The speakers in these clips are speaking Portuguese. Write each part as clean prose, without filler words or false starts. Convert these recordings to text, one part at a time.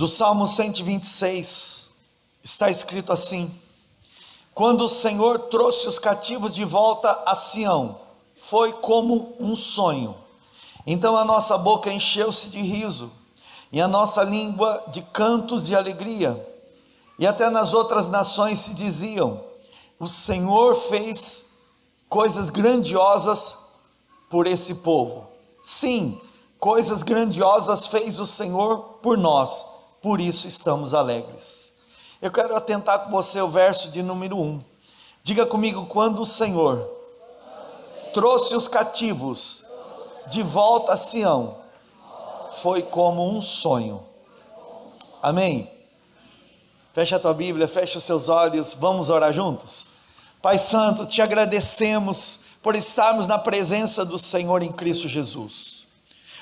do Salmo 126, está escrito assim: quando o Senhor trouxe os cativos de volta a Sião, foi como um sonho. Então a nossa boca encheu-se de riso, e a nossa língua de cantos de alegria. E até nas outras nações se diziam: o Senhor fez coisas grandiosas por esse povo. Sim, coisas grandiosas fez o Senhor por nós, por isso estamos alegres. Eu quero atentar com você o verso de número 1. Diga comigo: quando o Senhor trouxe os cativos de volta a Sião, foi como um sonho. Amém? Fecha a tua Bíblia, fecha os seus olhos, vamos orar juntos? Pai Santo, te agradecemos por estarmos na presença do Senhor em Cristo Jesus.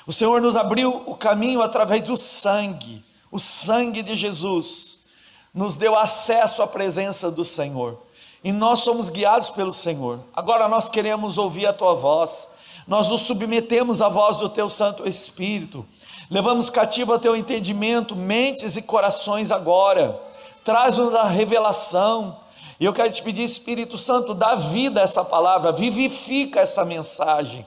O Senhor nos abriu o caminho através do sangue, o sangue de Jesus nos deu acesso à presença do Senhor, e nós somos guiados pelo Senhor. Agora nós queremos ouvir a tua voz, nós nos submetemos à voz do teu Santo Espírito, levamos cativo ao teu entendimento, mentes e corações agora, traz-nos a revelação, e eu quero te pedir, Espírito Santo, dá vida a essa palavra, vivifica essa mensagem,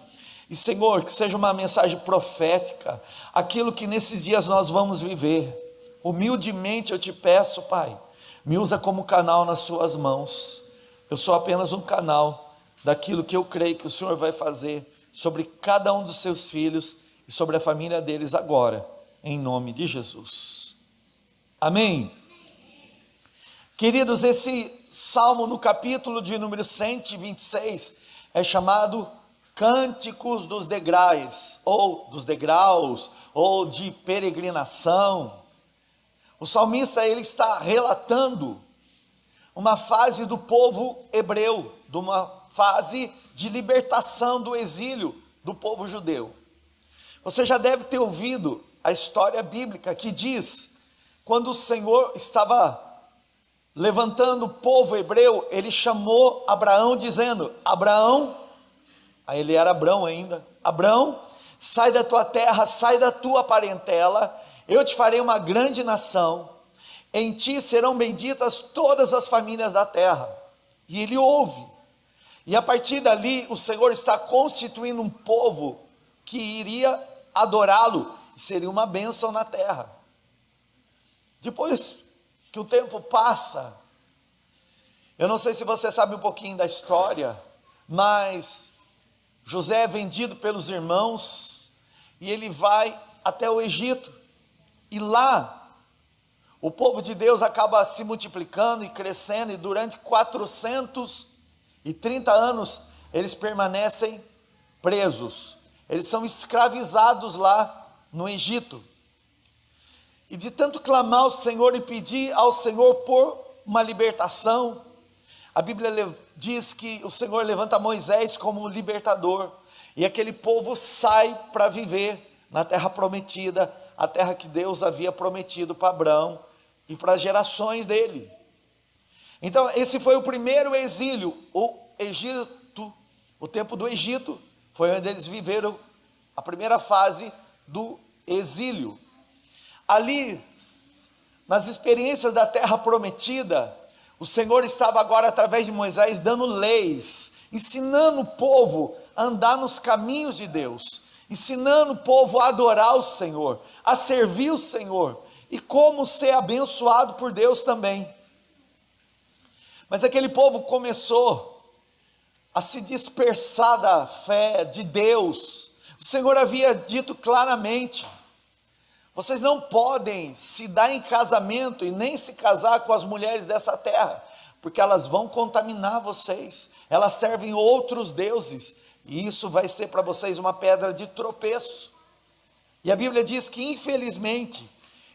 e Senhor, que seja uma mensagem profética, aquilo que nesses dias nós vamos viver. Humildemente eu te peço, Pai, me usa como canal nas suas mãos. Eu sou apenas um canal daquilo que eu creio que o Senhor vai fazer sobre cada um dos seus filhos e sobre a família deles agora, em nome de Jesus. Amém? Queridos, esse salmo no capítulo de número 126 é chamado Cânticos dos Degraus, ou de peregrinação. O salmista, ele está relatando uma fase do povo hebreu, de uma fase de libertação do exílio do povo judeu. Você já deve ter ouvido a história bíblica que diz, quando o Senhor estava levantando o povo hebreu, ele chamou Abraão dizendo: Abraão, aí ele era Abrão ainda, Abraão, sai da tua terra, sai da tua parentela, eu te farei uma grande nação, em ti serão benditas todas as famílias da terra. E ele ouve, e a partir dali o Senhor está constituindo um povo que iria adorá-lo, e seria uma bênção na terra. Depois que o tempo passa, eu não sei se você sabe um pouquinho da história, mas José é vendido pelos irmãos, e ele vai até o Egito, e lá, o povo de Deus acaba se multiplicando e crescendo, e durante 430 anos, eles permanecem presos, eles são escravizados lá no Egito, e de tanto clamar ao Senhor e pedir ao Senhor por uma libertação, a Bíblia diz que o Senhor levanta Moisés como libertador, e aquele povo sai para viver na terra prometida, a terra que Deus havia prometido para Abraão e para as gerações dele. Então esse foi o primeiro exílio, o Egito, o tempo do Egito, foi onde eles viveram a primeira fase do exílio. Ali, nas experiências da terra prometida, o Senhor estava agora através de Moisés dando leis, ensinando o povo a andar nos caminhos de Deus, ensinando o povo a adorar o Senhor, a servir o Senhor, e como ser abençoado por Deus também. Mas aquele povo começou a se dispersar da fé de Deus. O Senhor havia dito claramente: vocês não podem se dar em casamento e nem se casar com as mulheres dessa terra, porque elas vão contaminar vocês, elas servem outros deuses, e isso vai ser para vocês uma pedra de tropeço. E a Bíblia diz que infelizmente,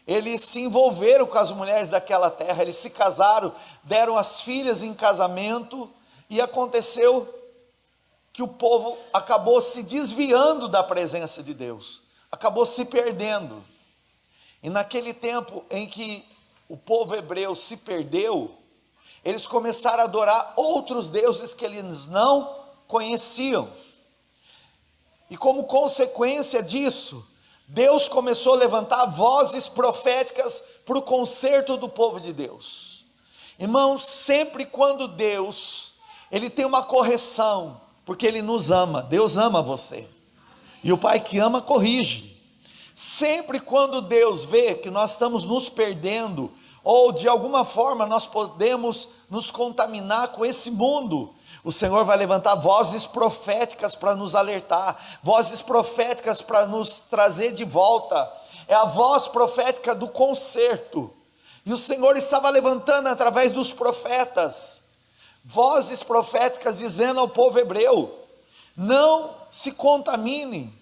eles se envolveram com as mulheres daquela terra, eles se casaram, deram as filhas em casamento, e aconteceu que o povo acabou se desviando da presença de Deus, acabou se perdendo. E naquele tempo em que o povo hebreu se perdeu, eles começaram a adorar outros deuses que eles não conheciam, e como consequência disso, Deus começou a levantar vozes proféticas para o conserto do povo de Deus. Irmãos, sempre quando Deus, Ele tem uma correção, porque Ele nos ama, Deus ama você, e o Pai que ama corrige. Sempre quando Deus vê que nós estamos nos perdendo, ou de alguma forma nós podemos nos contaminar com esse mundo, o Senhor vai levantar vozes proféticas para nos alertar, vozes proféticas para nos trazer de volta. É a voz profética do conserto, e o Senhor estava levantando através dos profetas, vozes proféticas dizendo ao povo hebreu: não se contaminem,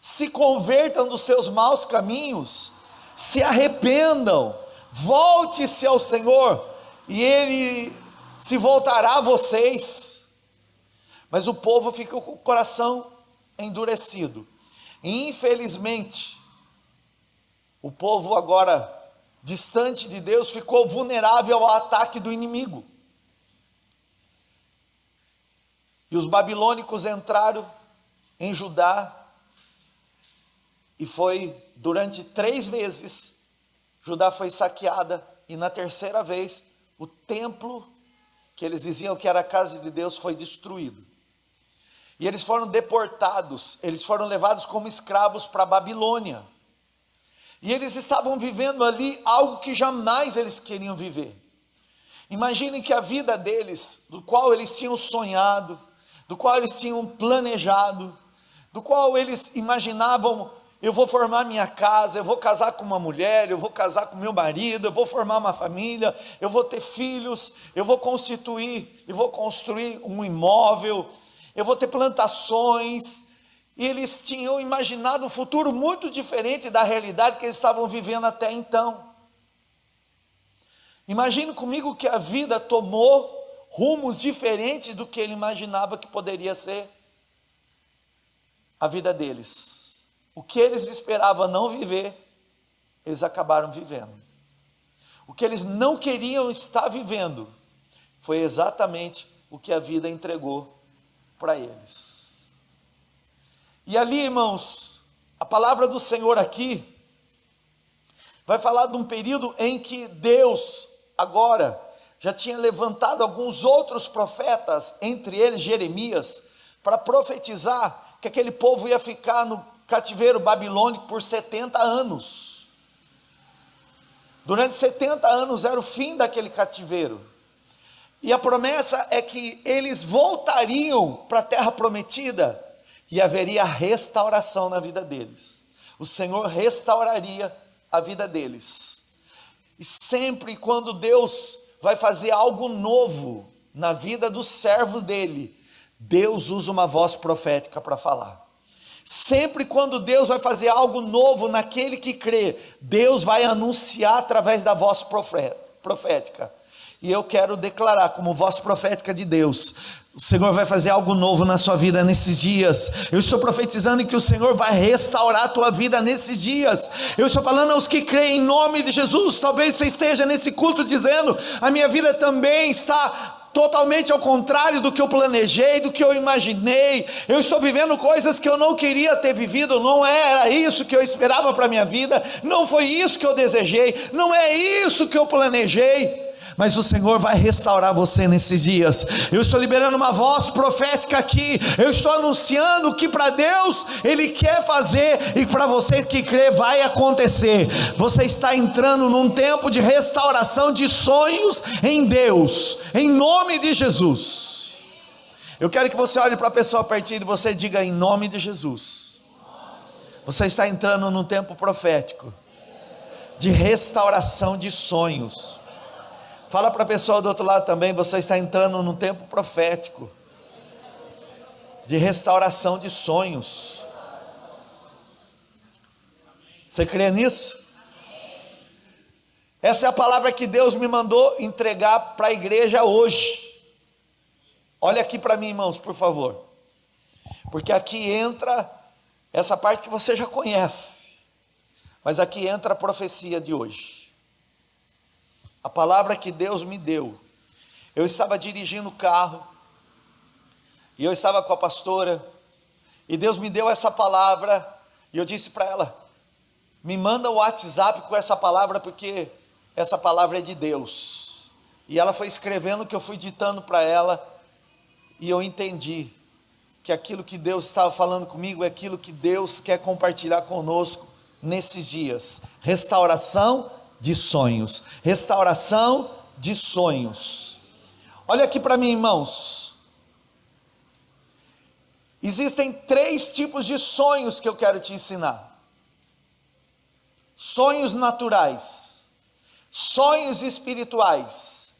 se convertam dos seus maus caminhos, se arrependam, volte-se ao Senhor, e Ele se voltará a vocês. Mas o povo fica com o coração endurecido, e infelizmente, o povo agora, distante de Deus, ficou vulnerável ao ataque do inimigo, e os babilônicos entraram em Judá, e foi durante 3 vezes, Judá foi saqueada, e na terceira vez, o templo, que eles diziam que era a casa de Deus, foi destruído, e eles foram deportados, eles foram levados como escravos para a Babilônia, e eles estavam vivendo ali algo que jamais eles queriam viver. Imaginem que a vida deles, do qual eles tinham sonhado, do qual eles tinham planejado, do qual eles imaginavam: eu vou formar minha casa, eu vou casar com uma mulher, eu vou casar com meu marido, eu vou formar uma família, eu vou ter filhos, eu vou constituir e vou construir um imóvel, eu vou ter plantações. E eles tinham imaginado um futuro muito diferente da realidade que eles estavam vivendo até então. Imagine comigo que a vida tomou rumos diferentes do que ele imaginava que poderia ser a vida deles. O que eles esperavam não viver, eles acabaram vivendo. O que eles não queriam estar vivendo, foi exatamente o que a vida entregou para eles. E ali, irmãos, a palavra do Senhor aqui, vai falar de um período em que Deus, agora, já tinha levantado alguns outros profetas, entre eles Jeremias, para profetizar que aquele povo ia ficar no cativeiro babilônico por 70 anos. Durante 70 anos era o fim daquele cativeiro, e a promessa é que eles voltariam para a terra prometida, e haveria restauração na vida deles. O Senhor restauraria a vida deles. E sempre quando Deus vai fazer algo novo na vida dos servos dele, Deus usa uma voz profética para falar. Sempre quando Deus vai fazer algo novo naquele que crê, Deus vai anunciar através da voz profética. E eu quero declarar como voz profética de Deus: o Senhor vai fazer algo novo na sua vida nesses dias. Eu estou profetizando que o Senhor vai restaurar a tua vida nesses dias. Eu estou falando aos que creem em nome de Jesus. Talvez você esteja nesse culto dizendo: a minha vida também está totalmente ao contrário do que eu planejei, do que eu imaginei. Eu estou vivendo coisas que eu não queria ter vivido. Não era isso que eu esperava para a minha vida. Não foi isso que eu desejei. Não é isso que eu planejei. Mas o Senhor vai restaurar você nesses dias. Eu estou liberando uma voz profética aqui. Eu estou anunciando que para Deus Ele quer fazer, e para você que crê vai acontecer. Você está entrando num tempo de restauração de sonhos em Deus, em nome de Jesus. Eu quero que você olhe para a pessoa perto e você diga: em nome de Jesus. Você está entrando num tempo profético de restauração de sonhos. Fala para a pessoa do outro lado também: você está entrando num tempo profético de restauração de sonhos. Você crê nisso? Essa é a palavra que Deus me mandou entregar para a igreja hoje. Olha aqui para mim, irmãos, por favor, porque aqui entra essa parte que você já conhece, mas aqui entra a profecia de hoje. A palavra que Deus me deu. Eu estava dirigindo o carro, e eu estava com a pastora, e Deus me deu essa palavra, e eu disse para ela: me manda o WhatsApp com essa palavra, porque essa palavra é de Deus. E ela foi escrevendo o que eu fui ditando para ela, e eu entendi que aquilo que Deus estava falando comigo é aquilo que Deus quer compartilhar conosco nesses dias. Restauração de sonhos. Restauração de sonhos. Olha aqui para mim, irmãos. Existem 3 tipos de sonhos que eu quero te ensinar. Sonhos naturais, sonhos espirituais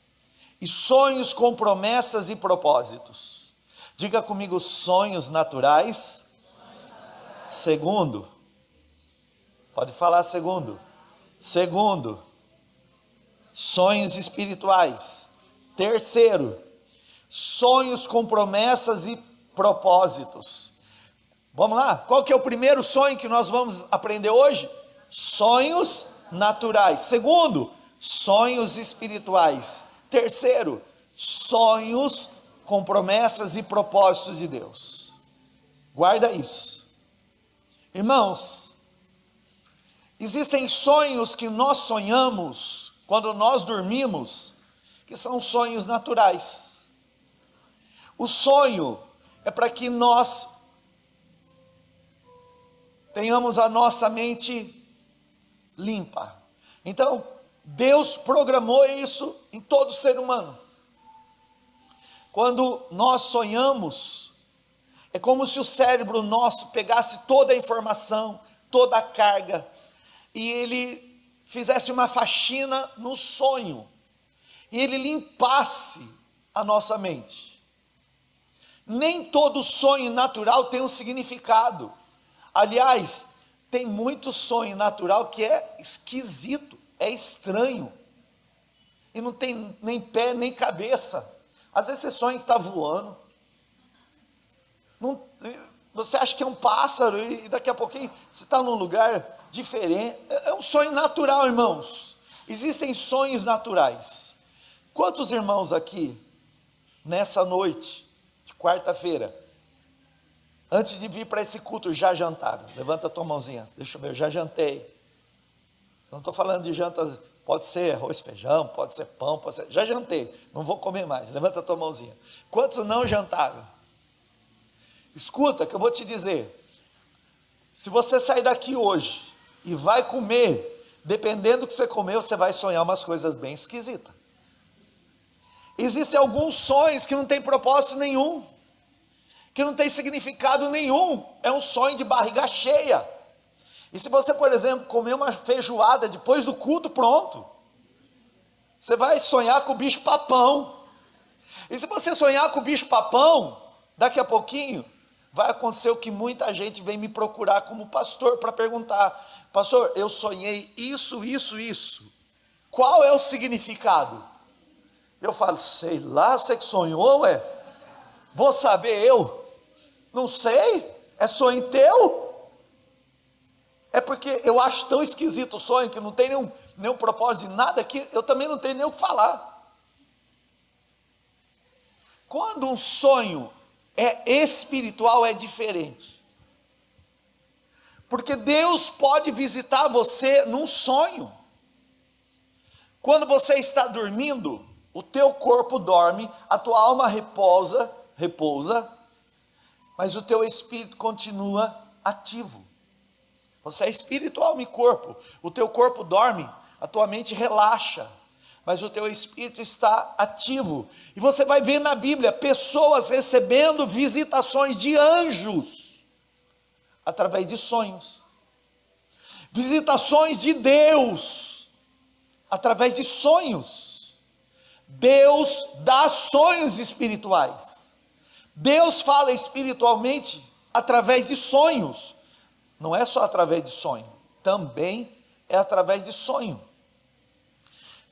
e sonhos com promessas e propósitos. Diga comigo: sonhos naturais. Segundo, pode falar segundo. Segundo, sonhos espirituais. Terceiro, sonhos com promessas e propósitos. Vamos lá? Qual que é o primeiro sonho que nós vamos aprender hoje? Sonhos naturais. Segundo, sonhos espirituais. Terceiro, sonhos com promessas e propósitos de Deus. Guarda isso. Irmãos, existem sonhos que nós sonhamos quando nós dormimos, que são sonhos naturais. O sonho é para que nós tenhamos a nossa mente limpa. Então, Deus programou isso em todo ser humano. Quando nós sonhamos, é como se o cérebro nosso pegasse toda a informação, toda a carga, e ele fizesse uma faxina no sonho, e ele limpasse a nossa mente. Nem todo sonho natural tem um significado. Aliás, tem muito sonho natural que é esquisito, é estranho, e não tem nem pé nem cabeça. Às vezes você sonha que está voando, você acha que é um pássaro, e daqui a pouquinho você está num lugar diferente. É um sonho natural, irmãos. Existem sonhos naturais. Quantos irmãos aqui, nessa noite de quarta-feira, antes de vir para esse culto, já jantaram? Levanta a tua mãozinha. Deixa eu ver, eu já jantei. Não estou falando de jantas, pode ser arroz, feijão, pode ser pão, pode ser... Já jantei, não vou comer mais. Levanta a tua mãozinha. Quantos não jantaram? Escuta, que eu vou te dizer. Se você sair daqui hoje e vai comer, dependendo do que você comer, você vai sonhar umas coisas bem esquisitas. Existem alguns sonhos que não tem propósito nenhum, que não tem significado nenhum. É um sonho de barriga cheia. E se você, por exemplo, comer uma feijoada depois do culto, pronto, você vai sonhar com o bicho papão. E se você sonhar com o bicho papão, daqui a pouquinho vai acontecer o que muita gente vem me procurar como pastor para perguntar: pastor, eu sonhei isso. Qual é o significado? Eu falo: sei lá, você que sonhou, ué? Vou saber eu? Não sei, é sonho teu? É porque eu acho tão esquisito o sonho, que não tem nenhum propósito de nada, que eu também não tenho nem o que falar. Quando um sonho é espiritual, é diferente. Porque Deus pode visitar você num sonho. Quando você está dormindo, o teu corpo dorme, a tua alma repousa, mas o teu espírito continua ativo. Você é espírito, alma e corpo. O teu corpo dorme, a tua mente relaxa, mas o teu espírito está ativo. E você vai ver na Bíblia pessoas recebendo visitações de anjos através de sonhos. Visitações de Deus através de sonhos. Deus dá sonhos espirituais. Deus fala espiritualmente através de sonhos. Não é só através de sonho, também é através de sonho.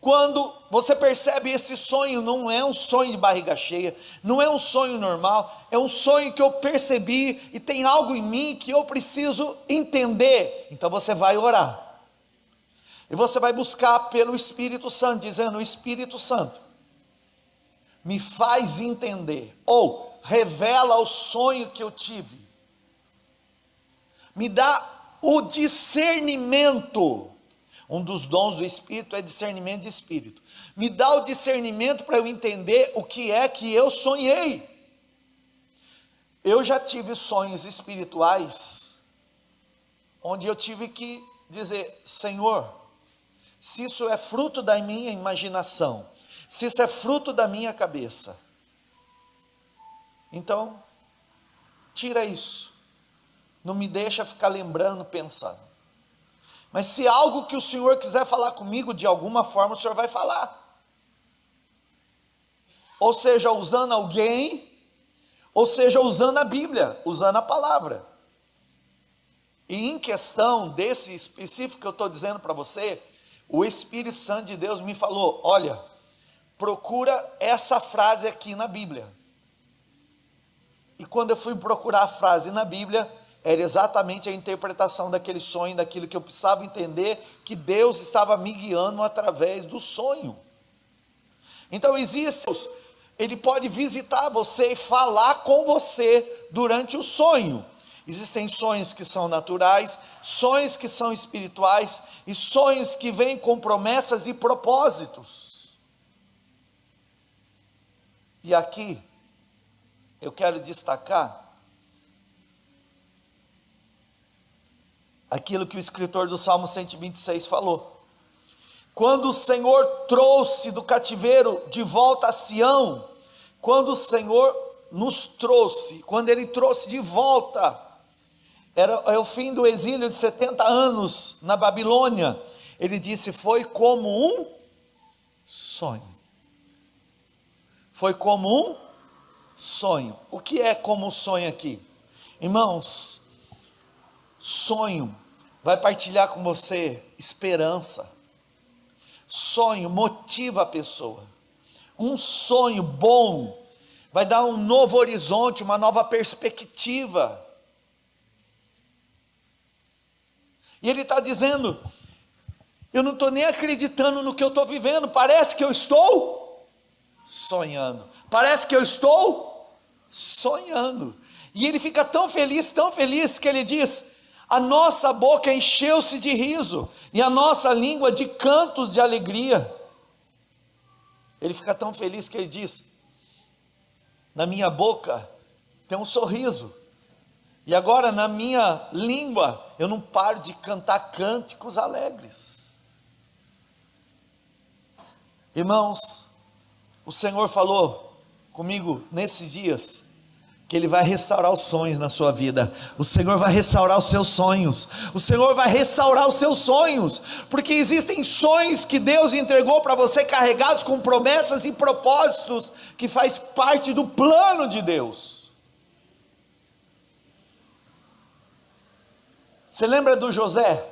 Quando você percebe esse sonho, não é um sonho de barriga cheia, não é um sonho normal, é um sonho que eu percebi e tem algo em mim que eu preciso entender. Então você vai orar, e você vai buscar pelo Espírito Santo, dizendo: Espírito Santo, me faz entender, ou revela o sonho que eu tive. Me dá o discernimento. Um dos dons do Espírito é discernimento de Espírito. Me dá o discernimento para eu entender o que é que eu sonhei. Eu já tive sonhos espirituais, onde eu tive que dizer: Senhor, se isso é fruto da minha imaginação, se isso é fruto da minha cabeça, então, tira isso, não me deixa ficar lembrando, pensando. Mas se algo que o Senhor quiser falar comigo, de alguma forma o Senhor vai falar. Ou seja, usando alguém, ou seja, usando a Bíblia, usando a palavra. E em questão desse específico que eu estou dizendo para você, o Espírito Santo de Deus me falou: olha, procura essa frase aqui na Bíblia. E quando eu fui procurar a frase na Bíblia, era exatamente a interpretação daquele sonho, daquilo que eu precisava entender, que Deus estava me guiando através do sonho. Então existe, Ele pode visitar você e falar com você durante o sonho. Existem sonhos que são naturais, sonhos que são espirituais, e sonhos que vêm com promessas e propósitos. E aqui, eu quero destacar aquilo que o escritor do Salmo 126 falou. Quando o Senhor trouxe do cativeiro de volta a Sião, quando o Senhor nos trouxe, quando Ele trouxe de volta, é o fim do exílio de 70 anos na Babilônia, Ele disse: foi como um sonho. Foi como um sonho. O que é como um sonho aqui? Irmãos, sonho vai partilhar com você esperança. Sonho motiva a pessoa. Um sonho bom vai dar um novo horizonte, uma nova perspectiva. E ele está dizendo: eu não estou nem acreditando no que eu estou vivendo, parece que eu estou sonhando, parece que eu estou sonhando. E ele fica tão feliz, que ele diz: a nossa boca encheu-se de riso, e a nossa língua de cantos de alegria. Ele fica tão feliz que ele diz: na minha boca tem um sorriso, e agora na minha língua eu não paro de cantar cânticos alegres. Irmãos, o Senhor falou comigo nesses dias, que Ele vai restaurar os sonhos na sua vida. O Senhor vai restaurar os seus sonhos. O Senhor vai restaurar os seus sonhos, porque existem sonhos que Deus entregou para você, carregados com promessas e propósitos, que faz parte do plano de Deus. Você lembra do José?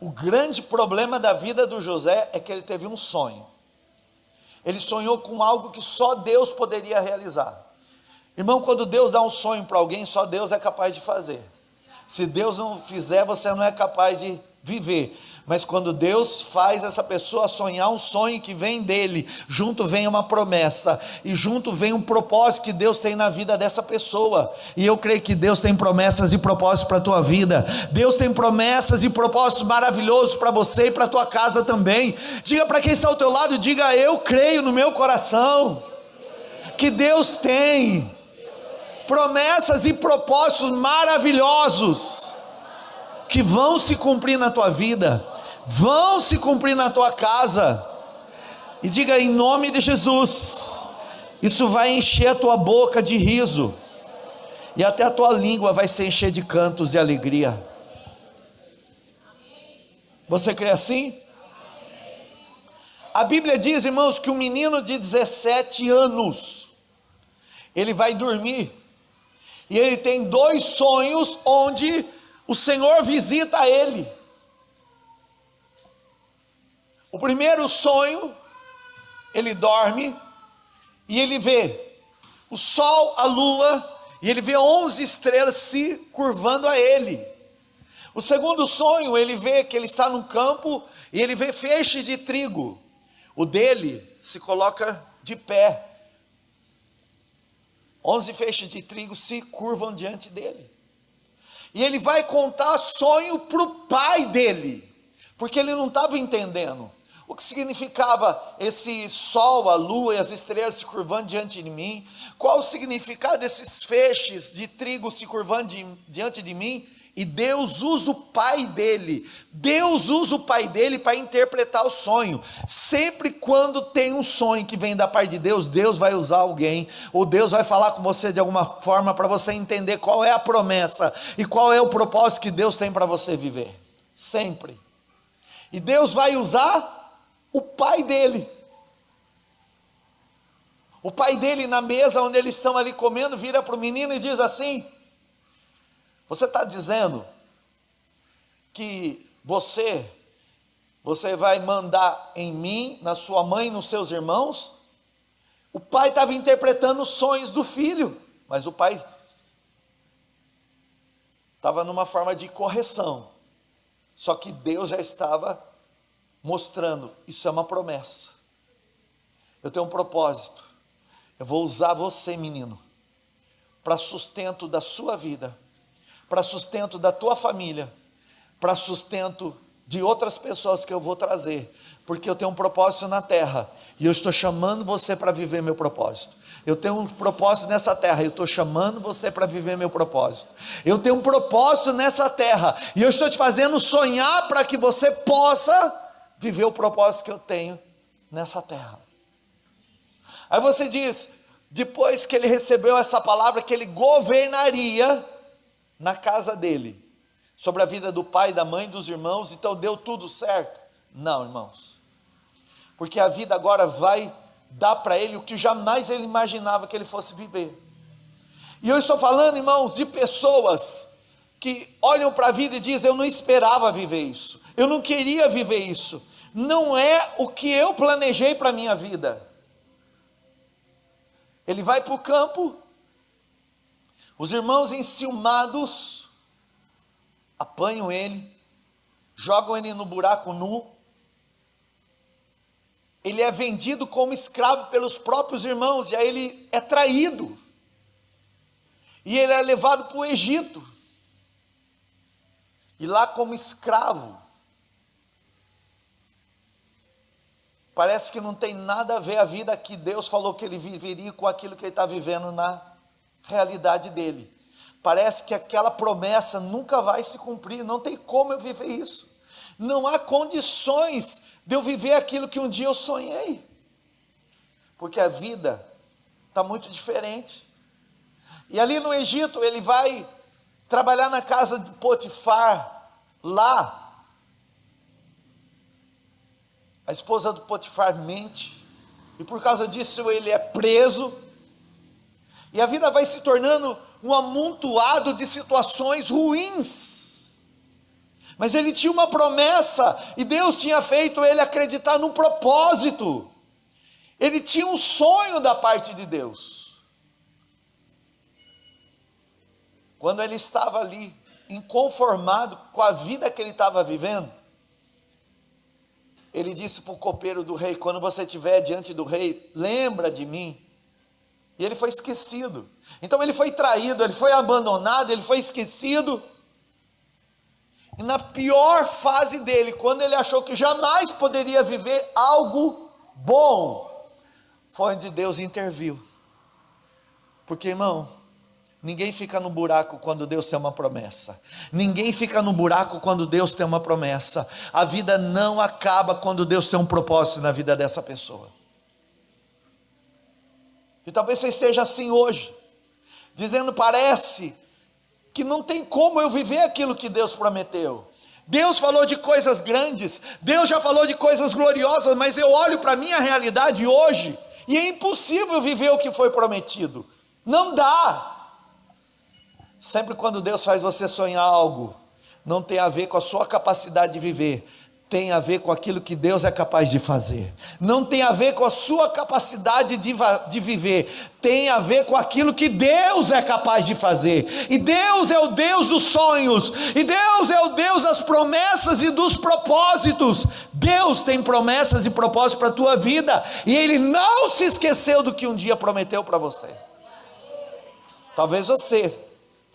O grande problema da vida do José é que ele teve um sonho. Ele sonhou com algo que só Deus poderia realizar. Irmão, quando Deus dá um sonho para alguém, só Deus é capaz de fazer. Se Deus não fizer, você não é capaz de viver. Mas quando Deus faz essa pessoa sonhar um sonho que vem dele, junto vem uma promessa, e junto vem um propósito que Deus tem na vida dessa pessoa. E eu creio que Deus tem promessas e propósitos para a tua vida. Deus tem promessas e propósitos maravilhosos para você e para a tua casa também. Diga para quem está ao teu lado, diga: eu creio no meu coração que Deus tem promessas e propósitos maravilhosos que vão se cumprir na tua vida, vão se cumprir na tua casa. E diga: em nome de Jesus, isso vai encher a tua boca de riso, e até a tua língua vai se encher de cantos de alegria. Você crê assim? A Bíblia diz, irmãos, que um menino de 17 anos, ele vai dormir, e ele tem 2 sonhos, onde o Senhor visita ele. O primeiro sonho, ele dorme, e ele vê o sol, a lua, e ele vê 11 estrelas se curvando a ele. O segundo sonho, ele vê que ele está num campo, e ele vê feixes de trigo. O dele se coloca de pé. 11 feixes de trigo se curvam diante dele. E ele vai contar sonho para o pai dele, porque ele não estava entendendo o que significava esse sol, a lua e as estrelas se curvando diante de mim, qual o significado desses feixes de trigo se curvando diante de mim. E Deus usa o pai dele, para interpretar o sonho. Sempre quando tem um sonho que vem da parte de Deus, Deus vai usar alguém, ou Deus vai falar com você de alguma forma, para você entender qual é a promessa, e qual é o propósito que Deus tem para você viver, sempre. E Deus vai usar o pai dele. O pai dele, na mesa onde eles estão ali comendo, vira para o menino e diz assim: você está dizendo que você vai mandar em mim, na sua mãe e nos seus irmãos? O pai estava interpretando os sonhos do filho, mas o pai estava numa forma de correção. Só que Deus já estava mostrando: isso é uma promessa, eu tenho um propósito, eu vou usar você, menino, para sustento da sua vida, para sustento da tua família, para sustento de outras pessoas que eu vou trazer, porque eu tenho um propósito na terra, e eu estou chamando você para viver meu propósito. Eu tenho um propósito nessa terra, e eu estou chamando você para viver meu propósito. Eu tenho um propósito nessa terra, e eu estou te fazendo sonhar para que você possa viver o propósito que eu tenho nessa terra. Aí você diz, depois que ele recebeu essa palavra, que ele governaria na casa dele, sobre a vida do pai, da mãe, dos irmãos, então deu tudo certo? Não, irmãos, porque a vida agora vai dar para ele o que jamais ele imaginava que ele fosse viver. E eu estou falando, irmãos, de pessoas que olham para a vida e dizem: eu não esperava viver isso, eu não queria viver isso, não é o que eu planejei para a minha vida. Ele vai para o campo, os irmãos enciumados apanham ele, jogam ele no buraco nu, ele é vendido como escravo pelos próprios irmãos, e aí ele é traído, e ele é levado para o Egito, e lá como escravo, parece que não tem nada a ver a vida que Deus falou que ele viveria com aquilo que ele está vivendo na realidade dele. Parece que aquela promessa nunca vai se cumprir, não tem como eu viver isso, não há condições de eu viver aquilo que um dia eu sonhei, porque a vida está muito diferente. E ali no Egito ele vai trabalhar na casa de Potifar. Lá a esposa do Potifar mente, e por causa disso ele é preso, e a vida vai se tornando um amontoado de situações ruins, mas ele tinha uma promessa, e Deus tinha feito ele acreditar no propósito, ele tinha um sonho da parte de Deus. Quando ele estava ali, inconformado com a vida que ele estava vivendo, ele disse para o copeiro do rei: quando você estiver diante do rei, lembra de mim. E ele foi esquecido. Então ele foi traído, ele foi abandonado, ele foi esquecido. E na pior fase dele, quando ele achou que jamais poderia viver algo bom, foi onde Deus interviu. Porque, irmão, ninguém fica no buraco quando Deus tem uma promessa. Ninguém fica no buraco quando Deus tem uma promessa. A vida não acaba quando Deus tem um propósito na vida dessa pessoa. E talvez você esteja assim hoje, dizendo: parece que não tem como eu viver aquilo que Deus prometeu. Deus falou de coisas grandes, Deus já falou de coisas gloriosas, mas eu olho para a minha realidade hoje, e é impossível viver o que foi prometido. Não dá. Sempre quando Deus faz você sonhar algo, não tem a ver com a sua capacidade de viver, tem a ver com aquilo que Deus é capaz de fazer. Não tem a ver com a sua capacidade de viver, tem a ver com aquilo que Deus é capaz de fazer. E Deus é o Deus dos sonhos, e Deus é o Deus das promessas e dos propósitos. Deus tem promessas e propósitos para a tua vida, e Ele não se esqueceu do que um dia prometeu para você. Talvez você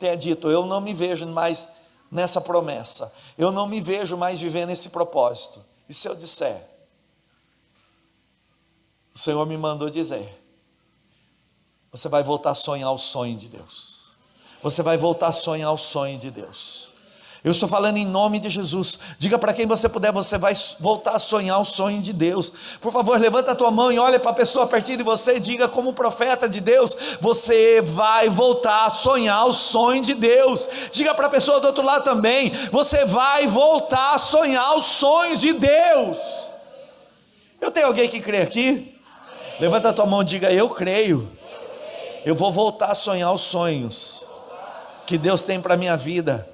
tenha dito: eu não me vejo mais nessa promessa, eu não me vejo mais vivendo esse propósito. E se eu disser: o Senhor me mandou dizer, você vai voltar a sonhar o sonho de Deus. Você vai voltar a sonhar o sonho de Deus. Eu estou falando em nome de Jesus. Diga para quem você puder: você vai voltar a sonhar o sonho de Deus. Por favor, levanta a tua mão e olha para a pessoa a partir de você e diga, como profeta de Deus: você vai voltar a sonhar o sonho de Deus. Diga para a pessoa do outro lado também: você vai voltar a sonhar os sonhos de Deus. Eu tenho alguém que crê aqui? Levanta a tua mão e diga: eu creio. Eu vou voltar a sonhar os sonhos que Deus tem para a minha vida,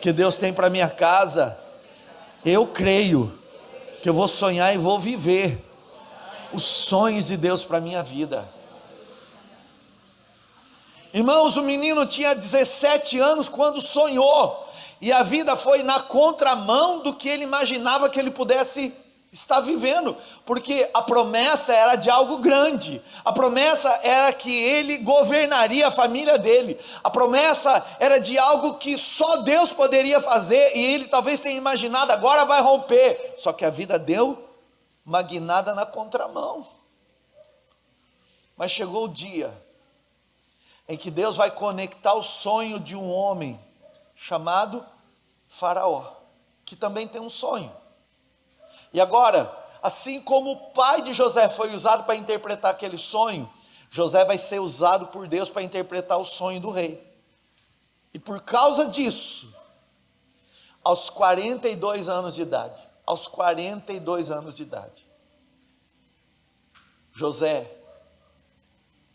que Deus tem para a minha casa. Eu creio que eu vou sonhar e vou viver os sonhos de Deus para a minha vida. Irmãos, o menino tinha 17 anos quando sonhou, e a vida foi na contramão do que ele imaginava que ele pudesse estar vivendo, porque a promessa era de algo grande, a promessa era que ele governaria a família dele, a promessa era de algo que só Deus poderia fazer, e ele talvez tenha imaginado: agora vai romper. Só que a vida deu uma guinada na contramão. Mas chegou o dia em que Deus vai conectar o sonho de um homem chamado Faraó, que também tem um sonho. E agora, assim como o pai de José foi usado para interpretar aquele sonho, José vai ser usado por Deus para interpretar o sonho do rei. E por causa disso, aos 42 anos de idade, José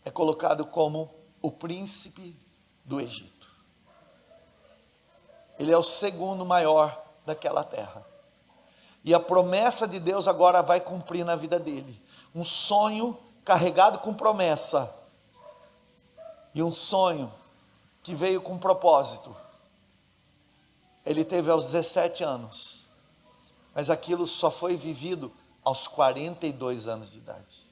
é colocado como o príncipe do Egito. Ele é o segundo maior daquela terra. E a promessa de Deus agora vai cumprir na vida dele. Um sonho carregado com promessa. E um sonho que veio com propósito. Ele teve aos 17 anos. Mas aquilo só foi vivido aos 42 anos de idade.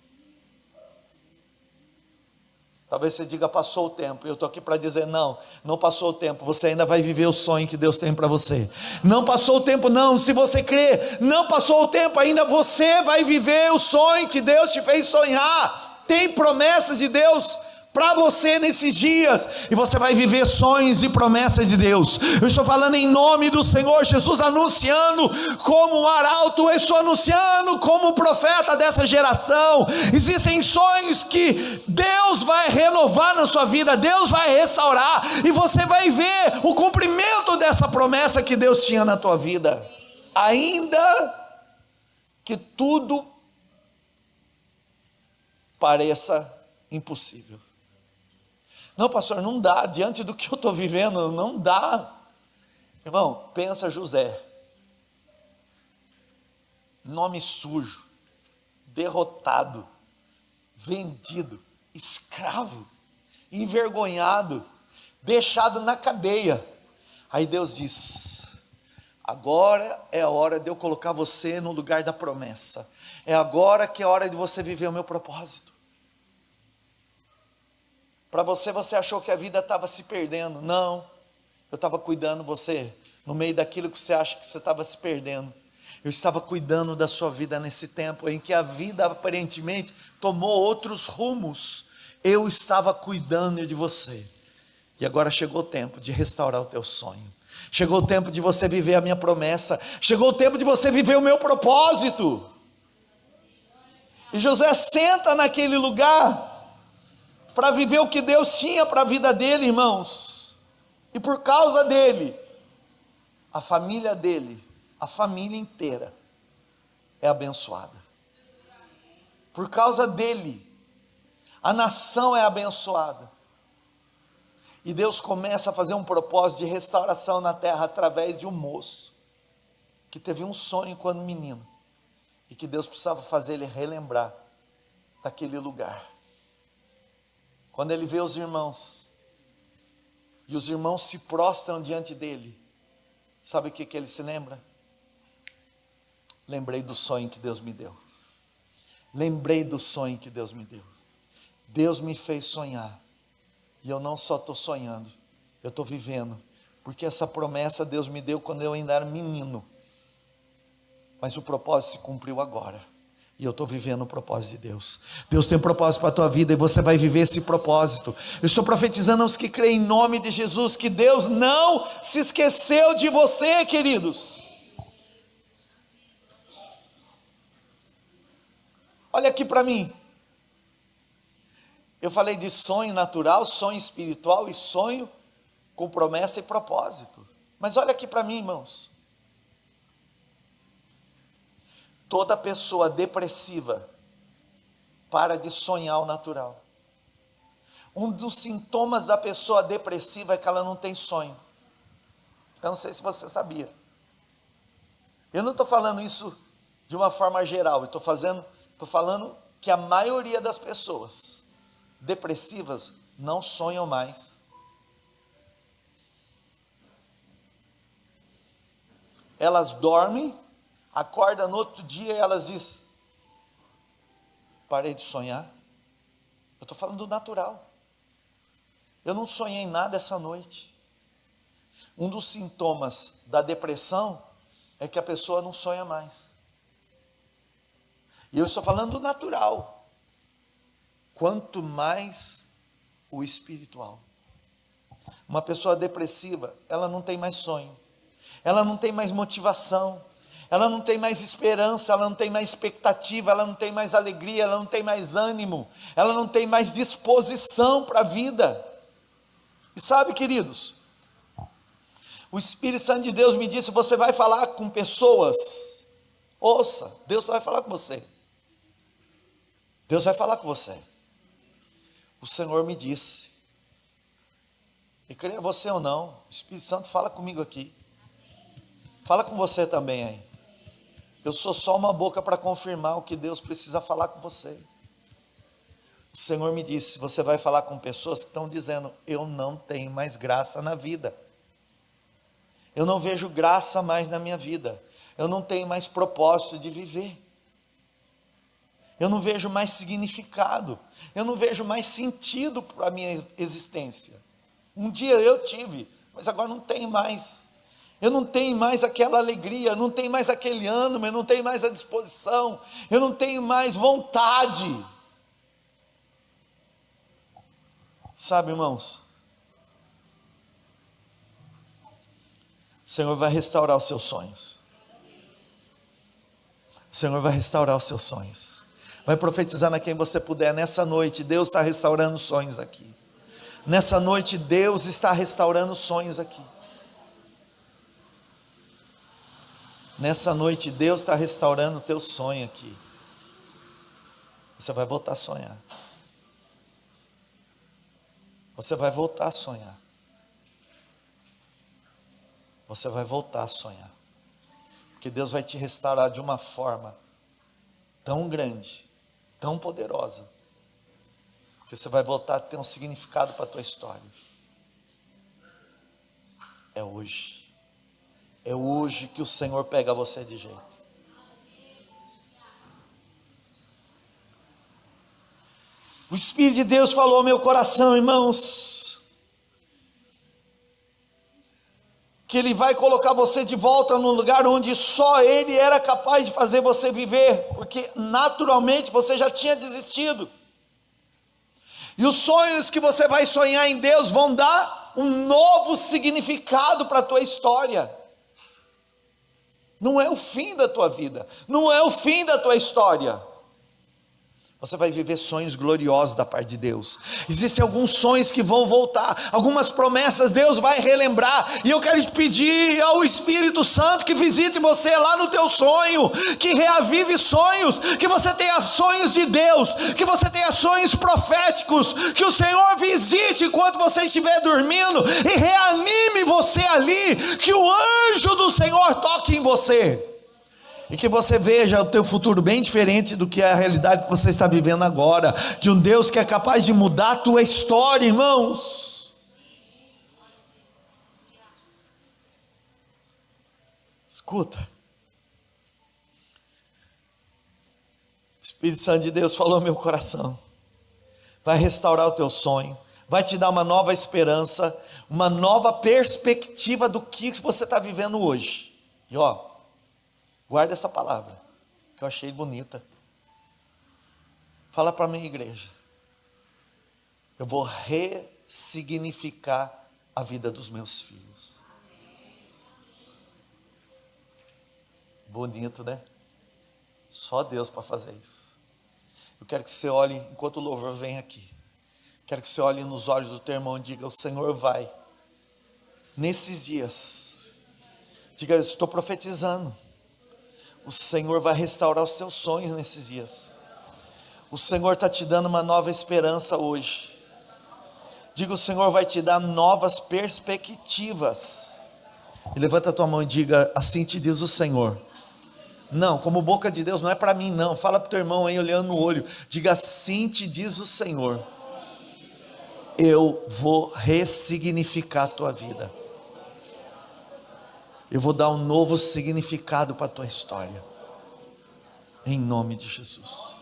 Talvez você diga: passou o tempo. Eu estou aqui para dizer: não, não passou o tempo. Você ainda vai viver o sonho que Deus tem para você. Não passou o tempo, não. Se você crê, não passou o tempo ainda. Você vai viver o sonho que Deus te fez sonhar. Tem promessas de Deus para você nesses dias, e você vai viver sonhos e promessas de Deus. Eu estou falando em nome do Senhor Jesus, anunciando como um arauto. Eu estou anunciando como profeta dessa geração. Existem sonhos que Deus vai renovar na sua vida, Deus vai restaurar, e você vai ver o cumprimento dessa promessa que Deus tinha na tua vida, ainda que tudo pareça impossível. Não, pastor, não dá, diante do que eu estou vivendo, não dá. Irmão, pensa José, nome sujo, derrotado, vendido, escravo, envergonhado, deixado na cadeia. Aí Deus diz: agora é a hora de eu colocar você no lugar da promessa, é agora que é a hora de você viver o meu propósito. Para você, você achou que a vida estava se perdendo. Não, eu estava cuidando de você, no meio daquilo que você acha que você estava se perdendo. Eu estava cuidando da sua vida nesse tempo em que a vida aparentemente tomou outros rumos. Eu estava cuidando de você. E agora chegou o tempo de restaurar o teu sonho. Chegou o tempo de você viver a minha promessa. Chegou o tempo de você viver o meu propósito. E José senta naquele lugar para viver o que Deus tinha para a vida dele, irmãos. E por causa dele, a família inteira é abençoada. Por causa dele, a nação é abençoada. E Deus começa a fazer um propósito de restauração na terra através de um moço que teve um sonho quando menino, e que Deus precisava fazer ele relembrar daquele lugar. Quando ele vê os irmãos, e os irmãos se prostram diante dele, sabe o que ele se lembra? Lembrei do sonho que Deus me deu. Lembrei do sonho que Deus me deu. Deus me fez sonhar, e eu não só estou sonhando, Eu estou vivendo, porque essa promessa Deus me deu quando eu ainda era menino, mas o propósito se cumpriu agora, e eu estou vivendo o propósito de Deus. Deus tem um propósito para a tua vida, e você vai viver esse propósito. Eu estou profetizando aos que creem em nome de Jesus, que Deus não se esqueceu de você, queridos. Olha aqui para mim, eu falei de sonho natural, sonho espiritual e sonho com promessa e propósito, mas olha aqui para mim, irmãos, toda pessoa depressiva para de sonhar o natural. Um dos sintomas da pessoa depressiva é que ela não tem sonho. Eu não sei se você sabia, eu não estou falando isso de uma forma geral, eu estou falando que a maioria das pessoas depressivas não sonham mais. Elas dormem, acordam no outro dia e elas dizem: parei de sonhar. Eu estou falando do natural. Eu não sonhei nada essa noite. Um dos sintomas da depressão é que a pessoa não sonha mais. E eu estou falando do natural, quanto mais o espiritual. Uma pessoa depressiva, ela não tem mais sonho, ela não tem mais motivação, ela não tem mais esperança, ela não tem mais expectativa, ela não tem mais alegria, ela não tem mais ânimo, ela não tem mais disposição para a vida. E sabe, queridos, o Espírito Santo de Deus me disse: você vai falar com pessoas, ouça, Deus vai falar com você. Deus vai falar com você. O Senhor me disse, e creia você ou não, o Espírito Santo fala comigo aqui, fala com você também aí. Eu sou só uma boca para confirmar o que Deus precisa falar com você. O Senhor me disse: você vai falar com pessoas que estão dizendo: eu não tenho mais graça na vida, eu não vejo graça mais na minha vida, eu não tenho mais propósito de viver, eu não vejo mais significado, eu não vejo mais sentido para a minha existência. Um dia eu tive, mas agora não tenho mais. Eu não tenho mais aquela alegria, eu não tenho mais aquele ânimo, eu não tenho mais a disposição, eu não tenho mais vontade. Sabe, irmãos, o Senhor vai restaurar os seus sonhos. O Senhor vai restaurar os seus sonhos. Vai profetizar a quem você puder. Nessa noite Deus está restaurando sonhos aqui. Nessa noite Deus está restaurando sonhos aqui. Nessa noite Deus está restaurando o teu sonho aqui. Você vai voltar a sonhar. Você vai voltar a sonhar. Você vai voltar a sonhar. Porque Deus vai te restaurar de uma forma tão grande, tão poderosa, que você vai voltar a ter um significado para a tua história. É hoje. É hoje que o Senhor pega você de jeito. O Espírito de Deus falou ao meu coração, irmãos, que Ele vai colocar você de volta no lugar onde só Ele era capaz de fazer você viver, porque naturalmente você já tinha desistido. E os sonhos que você vai sonhar em Deus vão dar um novo significado para a tua história. Não é o fim da tua vida, não é o fim da tua história. Você vai viver sonhos gloriosos da parte de Deus. Existem alguns sonhos que vão voltar, algumas promessas Deus vai relembrar, e eu quero te pedir ao Espírito Santo que visite você lá no teu sonho, que reavive sonhos, que você tenha sonhos de Deus, que você tenha sonhos proféticos, que o Senhor visite enquanto você estiver dormindo, e reanime você ali, que o anjo do Senhor toque em você, e que você veja o teu futuro bem diferente do que é a realidade que você está vivendo agora, de um Deus que é capaz de mudar a tua história, irmãos. Escuta, o Espírito Santo de Deus falou ao meu coração: vai restaurar o teu sonho, vai te dar uma nova esperança, uma nova perspectiva do que você está vivendo hoje. E ó, guarda essa palavra, que eu achei bonita. Fala para a minha igreja: eu vou ressignificar a vida dos meus filhos. Bonito, né? Só Deus para fazer isso. Eu quero que você olhe, enquanto o louvor vem aqui, quero que você olhe nos olhos do teu irmão e diga: o Senhor vai, nesses dias, diga: eu estou profetizando, o Senhor vai restaurar os teus sonhos nesses dias. O Senhor está te dando uma nova esperança hoje. Diga: o Senhor vai te dar novas perspectivas. E levanta a tua mão e diga: assim te diz o Senhor. Não, como boca de Deus, não é para mim não. Fala para o teu irmão aí, olhando no olho. Diga: assim te diz o Senhor. Eu vou ressignificar a tua vida. Eu vou dar um novo significado para a tua história. Em nome de Jesus.